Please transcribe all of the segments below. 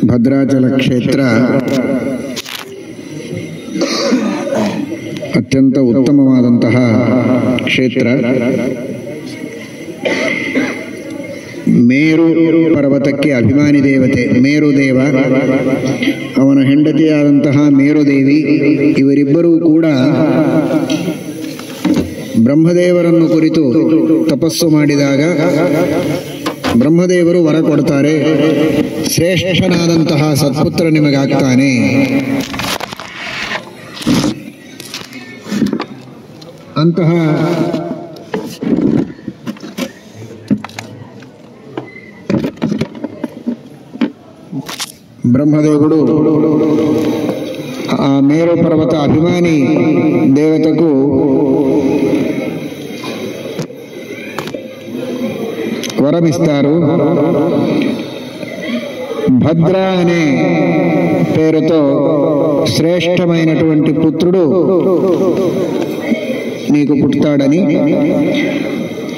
ಭದ್ರಾಚಲ ಕ್ಷೇತ್ರ ಅತ್ಯಂತ ಉತ್ತಮವಾದಂತಹ ಕ್ಷೇತ್ರ. ಮೇರು ಪರ್ವತಕ್ಕೆ ಅಭಿಮಾನಿ ದೇವತೆ ಮೇರುದೇವ, ಅವನ ಹೆಂಡತಿಯಾದಂತಹ ಮೇರುದೇವಿ, ಇವರಿಬ್ಬರೂ ಕೂಡ ಬ್ರಹ್ಮದೇವರನ್ನು ಕುರಿತು ತಪಸ್ಸು ಮಾಡಿದಾಗ ಬ್ರಹ್ಮದೇವರು ವರ ಕೊಡ್ತಾರೆ, ಶ್ರೇಷ್ಠನಾದಂತಹ ಸತ್ಪುತ್ರ ನಿಮಗಾಗ್ತಾನೆ. ಅಂತಹ బ్రహ్మదేవుడు ఆ మేరు పర్వత అభిమాని దేవతకు వరమిస్తారు. భద్ర అనే పేరుతో శ్రేష్టమైనటువంటి పుత్రుడు నీకు పుట్టుతాడని.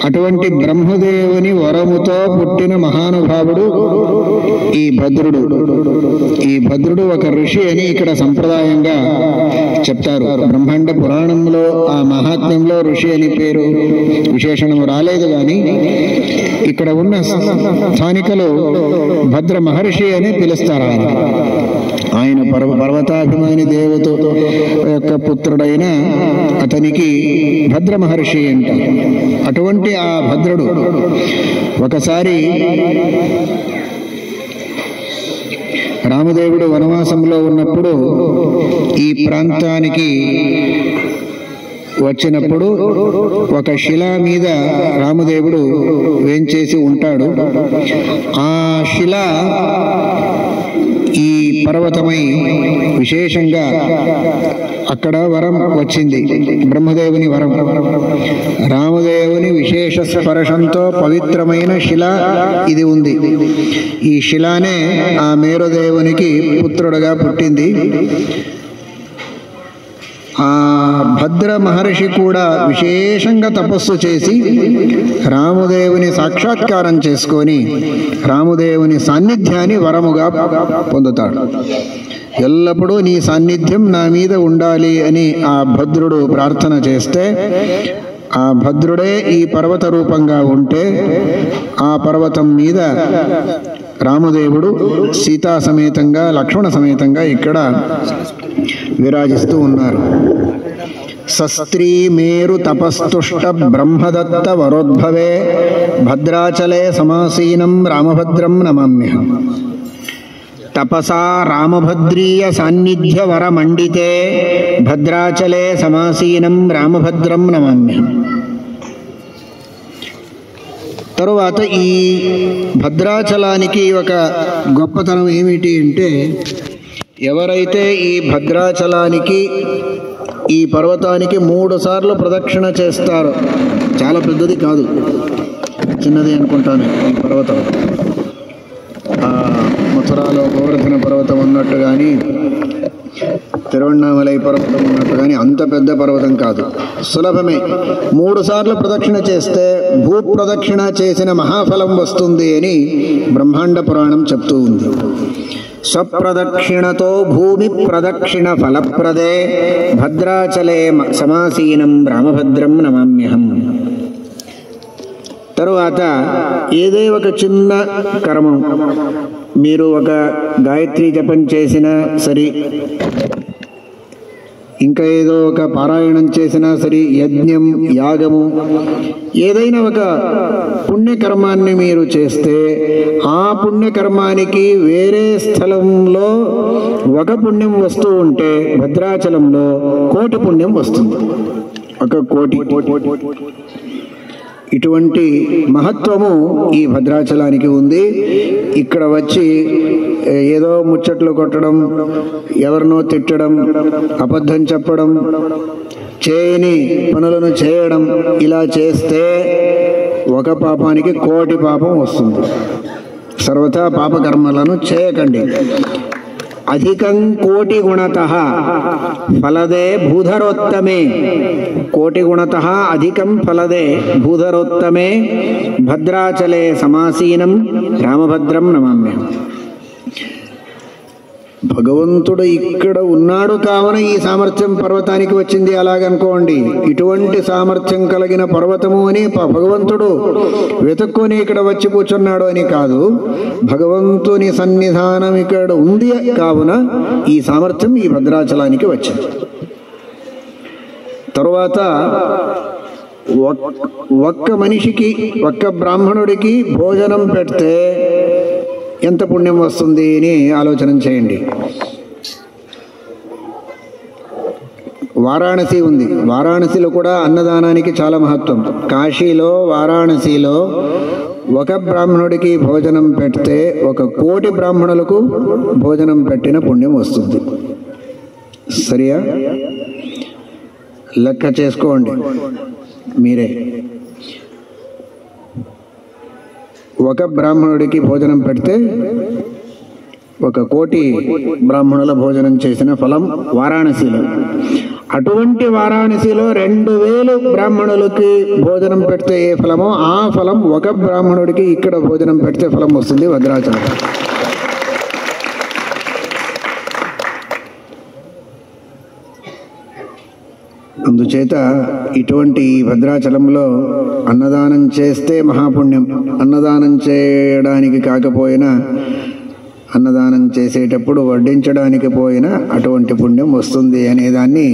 అటువంటి బ్రహ్మదేవుని వరముతో పుట్టిన మహానుభావుడు ఈ భద్రుడు. ఈ భద్రుడు ఒక ఋషి అని ఇక్కడ సంప్రదాయంగా చెప్తారు. బ్రహ్మాండ పురాణంలో ఆ మహాత్మ్యంలో ఋషి అని పేరు విశేషణము రాలేదు, కానీ ఇక్కడ ఉన్న స్థానికులు భద్ర మహర్షి అని పిలుస్తారు. ఆయన పర్వతాభిమాని దేవత యొక్క పుత్రుడైన అతనికి భద్ర మహర్షి అంటారు. అటువంటి ఆ భద్రుడు ఒకసారి రామదేవుడు వనవాసంలో ఉన్నప్పుడు ఈ ప్రాంతానికి వచ్చినప్పుడు ఒక శిల మీద రామదేవుడు వేంచేసి ఉంటాడు. ఆ శిల ఈ పర్వతమై విశేషంగా అక్కడ వరం వచ్చింది, బ్రహ్మదేవుని వరం. రామదేవుని విశేష స్పర్శంతో పవిత్రమైన శిల ఇది ఉంది. ఈ శిలానే ఆ మేరుదేవునికి పుత్రుడుగా పుట్టింది. ఆ భద్ర మహర్షి కూడా విశేషంగా తపస్సు చేసి రామదేవుని సాక్షాత్కారం చేసుకొని రామదేవుని సాన్నిధ్యాన్ని వరముగా పొందుతాడు. ఎల్లప్పుడూ నీ సాన్నిధ్యం నా మీద ఉండాలి అని ఆ భద్రుడు ప్రార్థన చేస్తే ఆ భద్రుడే ఈ పర్వత రూపంగా ఉంటే ఆ పర్వతం మీద రామదేవుడు సీతా సమేతంగా లక్ష్మణ సమేతంగా ఇక్కడ విరాజిస్తూ ఉన్నారు. సస్త్రీ మేరు తపస్తుష్ట బ్రహ్మదత్త వరోద్భవే భద్రాచలే సమాసీనం రామభద్రం నమామ్యహం. తపసా రామభద్రీయ సాన్నిధ్య వరమండితే భద్రాచలే సమాసీనం రామభద్రం నమామ్యహం. తరువాత ఈ భద్రాచలానికి ఒక గొప్పతనం ఏమిటి అంటే, ఎవరైతే ఈ భద్రాచలానికి ఈ పర్వతానికి 3 సార్లు ప్రదక్షిణ చేస్తారో, చాలా పెద్దది కాదు, చిన్నది అనుకుంటాను ఈ పర్వతం. మథురాలో గోవర్ధన పర్వతం ఉన్నట్టు కానీ తిరువణ్ణామలై పర్వతం ఉన్నట్టు కానీ అంత పెద్ద పర్వతం కాదు, సులభమే. 3 సార్లు ప్రదక్షిణ చేస్తే భూప్రదక్షిణ చేసిన మహాఫలం వస్తుంది అని బ్రహ్మాండ పురాణం చెప్తూ ఉంది. స్వప్రదక్షిణతో భూమి ప్రదక్షిణ ఫలప్రదే భద్రాచలే సమాసీనం రామభద్రం నమామ్యహం. తరువాత ఏదే ఒక చిన్న కర్మం, మీరు ఒక గాయత్రి జపం చేసినా సరి, ఇంకా ఏదో ఒక పారాయణం చేసినా సరి, యజ్ఞం యాగము ఏదైనా ఒక పుణ్యకర్మాన్ని మీరు చేస్తే ఆ పుణ్యకర్మానికి వేరే స్థలంలో ఒక పుణ్యం వస్తూ ఉంటే భద్రాచలంలో 1,000,000 పుణ్యం వస్తుంది. 1,000,000. ఇటువంటి మహత్వము ఈ భద్రాచలానికి ఉంది. ఇక్కడ వచ్చి ఏదో ముచ్చట్లు కొట్టడం, ఎవరినో తిట్టడం, అబద్ధం చెప్పడం, చేయని పనులను చేయడం, ఇలా చేస్తే ఒక పాపానికి 1,000,000 పాపం వస్తుంది. సర్వథా పాపకర్మలను చేయకండి. అధికం 1,000,000 గుణతః ఫలదే భూధరోత్తమే. 1,000,000 గుణతః అధికం ఫలదే భూధరోత్తమే భద్రాచలే సమాసీనం రామభద్రం నమామ్యహం. భగవంతుడు ఇక్కడ ఉన్నాడు కావున ఈ సామర్థ్యం పర్వతానికి వచ్చింది అలాగనుకోండి. ఇటువంటి సామర్థ్యం కలిగిన పర్వతము అని భగవంతుడు వెతుక్కొని ఇక్కడ వచ్చి కూర్చున్నాడు అని కాదు. భగవంతుని సన్నిధానం ఇక్కడ ఉంది కావున ఈ సామర్థ్యం ఈ భద్రాచలానికి వచ్చింది. తరువాత ఒక్క మనిషికి ఒక్క బ్రాహ్మణుడికి భోజనం పెడితే ఎంత పుణ్యం వస్తుంది అని ఆలోచన చేయండి. వారాణసి ఉంది. వారాణసిలో కూడా అన్నదానానికి చాలా మహత్వం. కాశీలో వారాణసిలో ఒక బ్రాహ్మణుడికి భోజనం పెడితే 1 కోటి బ్రాహ్మణులకు భోజనం పెట్టిన పుణ్యం వస్తుంది. సరియా? లెక్క చేసుకోండి మీరే. ఒక బ్రాహ్మణుడికి భోజనం పెడితే 1 కోటి బ్రాహ్మణుల భోజనం చేసిన ఫలం వారాణసిలో. అటువంటి వారాణసిలో 2000 బ్రాహ్మణులకి భోజనం పెడితే ఏ ఫలమో ఆ ఫలం ఒక బ్రాహ్మణుడికి ఇక్కడ భోజనం పెడితే ఫలం వస్తుంది భద్రాచలం. అందుచేత ఇటువంటి భద్రాచలంలో అన్నదానం చేస్తే మహాపుణ్యం. అన్నదానం చేయడానికి కాకపోయినా అన్నదానం చేసేటప్పుడు వడ్డించడానికి పోయినా అటువంటి పుణ్యం వస్తుంది అనేదాన్ని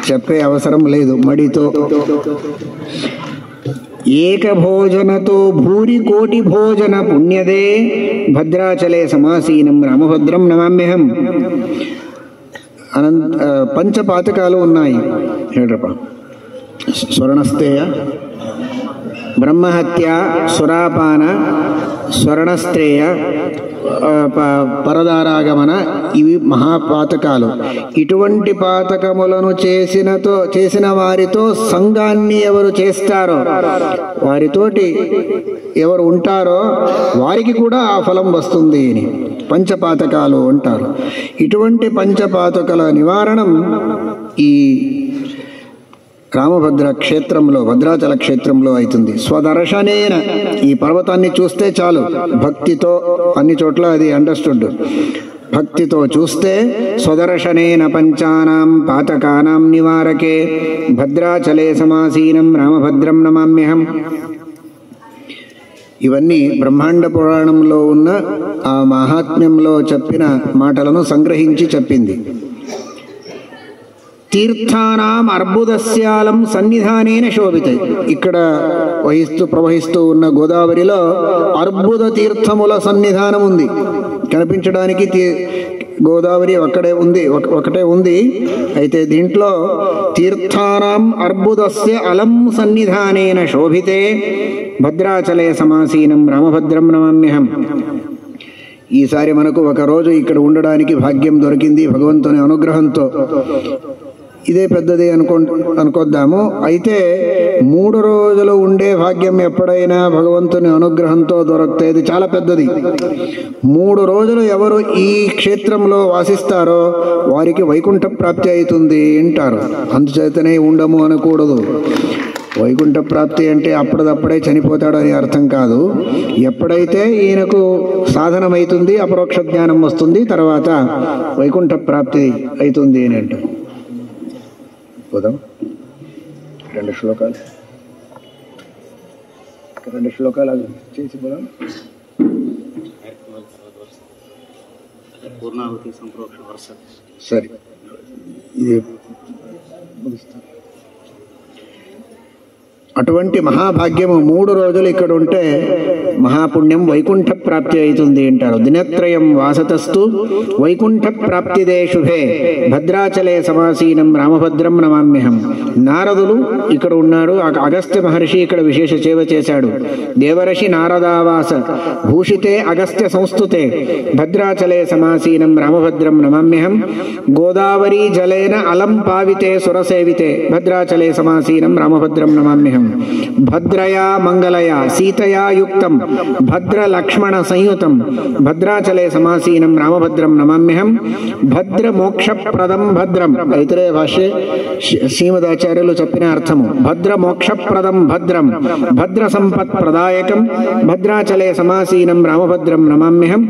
చెప్పే అవసరం లేదు మడితో. ఏక భోజనతో భూరి కోటి భోజన పుణ్యదే భద్రాచలే సమాసీనం రామభద్రం నమామ్యహం. పంచపాతకాలు ఉన్నాయి. ఏడ్రప స్వర్ణస్థేయ, బ్రహ్మహత్య, సురాపాన, స్వర్ణస్త్రేయ, పరదారాగమన, ఇవి మహాపాతకాలు. ఇటువంటి పాతకములను చేసిన వారితో సంఘాన్ని ఎవరు చేస్తారో, వారితోటి ఎవరు ఉంటారో వారికి కూడా ఆ ఫలం వస్తుంది అని పంచపాతకాలు అంటారు. ఇటువంటి పంచపాతకాల నివారణం ఈ రామభద్ర క్షేత్రంలో, భద్రాచల క్షేత్రంలో అవుతుంది. స్వదర్శనేన, ఈ పర్వతాన్ని చూస్తే చాలు, భక్తితో, అన్ని చోట్ల అది అండర్స్టూడ్, భక్తితో చూస్తే స్వదర్శనేన పంచానాం పాతకానాం నివారకే భద్రాచలే సమాసీనం రామభద్రం నమామ్యహం. ఇవన్నీ బ్రహ్మాండ పురాణంలో ఉన్న ఆ మహాత్మ్యంలో చెప్పిన మాటలను సంగ్రహించి చెప్పింది. తీర్థానాం అర్బుదస్యాలం సన్నిధానేన శోభితే. ఇక్కడ ప్రవహిస్తూ ఉన్న గోదావరిలో అర్బుద తీర్థముల సన్నిధానం ఉంది. కనిపించడానికి గోదావరి ఒకటే ఉంది. అయితే దీంట్లో తీర్థానాం అర్బుదస్య అలం సన్నిధానేన శోభితే భద్రాచలే సమాసీనం రామభద్రం నమామ్యహం. ఈసారి మనకు 1 రోజు ఇక్కడ ఉండడానికి భాగ్యం దొరికింది భగవంతుని అనుగ్రహంతో. ఇదే పెద్దది అనుకోద్దాము. అయితే 3 రోజులు ఉండే భాగ్యం ఎప్పుడైనా భగవంతుని అనుగ్రహంతో దొరికితే ఇది చాలా పెద్దది. 3 రోజులు ఎవరు ఈ క్షేత్రంలో వాసిస్తారో వారికి వైకుంఠ ప్రాప్తి అవుతుంది అంటారు. అందుచేతనే ఉండము అనకూడదు. వైకుంఠ ప్రాప్తి అంటే అప్పటిదప్పుడే చనిపోతాడు అని అర్థం కాదు. ఎప్పుడైతే ఈయనకు సాధనమవుతుంది, అపరోక్ష జ్ఞానం వస్తుంది, తర్వాత వైకుంఠ ప్రాప్తి అవుతుంది అని అంటారు. పోదాం 2 శ్లోకాలు చేసి పోదాం. పూర్ణావతి సంప్రోక్ష వర్ష. సరే, ఇది ముగిస్తాం. అటువంటి మహాభాగ్యము 3 రోజులు ఇక్కడ ఉంటే మహాపుణ్యం, వైకుంఠ ప్రాప్తి అవుతుంది అంటారు. దినత్రయం వాసతస్తు వైకుంఠ ప్రాప్తిదే శుభే భద్రాచలే సమాసీనం రామభద్రం నమామ్యహం. నారదులు ఇక్కడ ఉన్నాడు. అగస్త్య మహర్షి ఇక్కడ విశేష సేవ చేశాడు. దేవర్షి నారదావాస భూషితే అగస్త్య సంస్థుతే భద్రాచలే సమాసీనం రామభద్రం నమామ్యహం. గోదావరీ జలేన అలం పావితే సురసేవితే భద్రాచలే సమాసీనం రామభద్రం నమామ్యహం. భద్రయా మంగళయా సీతయా యుక్తం భద్రలక్ష్మణ సంయుతం భద్రాచలే సమాసీనం రామభద్రం నమామ్యహం భద్రమోక్షప్రదం భద్రం. ఐతరేయ భాష్య శ్రీమదాచార్యులు చెప్పిన అర్థము భద్రమోక్షప్రదం భద్రం భద్ర సంపత్ ప్రదాయకం భద్రాచలే సమాసీనం రామభద్రం నమామ్యహం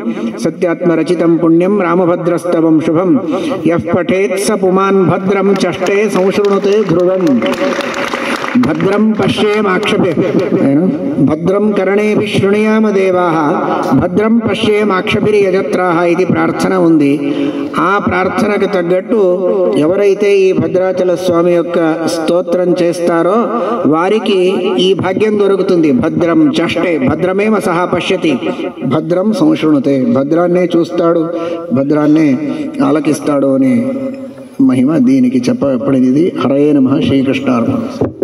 సత్యాత్మరచితం పుణ్యం రామభద్రస్తవం శుభం యః పఠేత్ స పుమాన్ భద్రం చష్టే సంశృణుతే ధ్రువం భద్రం పశ్యేమాక్షభి భద్రం కర్ణేభి శృణుయామ దేవాః భద్రం పశ్యేమాక్షభిర్యజత్రాః ఇది ప్రార్థన ఉంది. ఆ ప్రార్థనకు తగ్గట్టు ఎవరైతే ఈ భద్రాచల స్వామి యొక్క స్తోత్రం చేస్తారో వారికి ఈ భాగ్యం దొరుకుతుంది. భద్రం చష్టే భద్రమేవ సహా పశ్యతి భద్రం సంశృణుతే భద్రాన్నే చూస్తాడు భద్రాన్నే ఆలకిస్తాడు అనే మహిమ దీనికి చెప్పబడినది. హరే నమః. శ్రీకృష్ణార్పణమస్తు.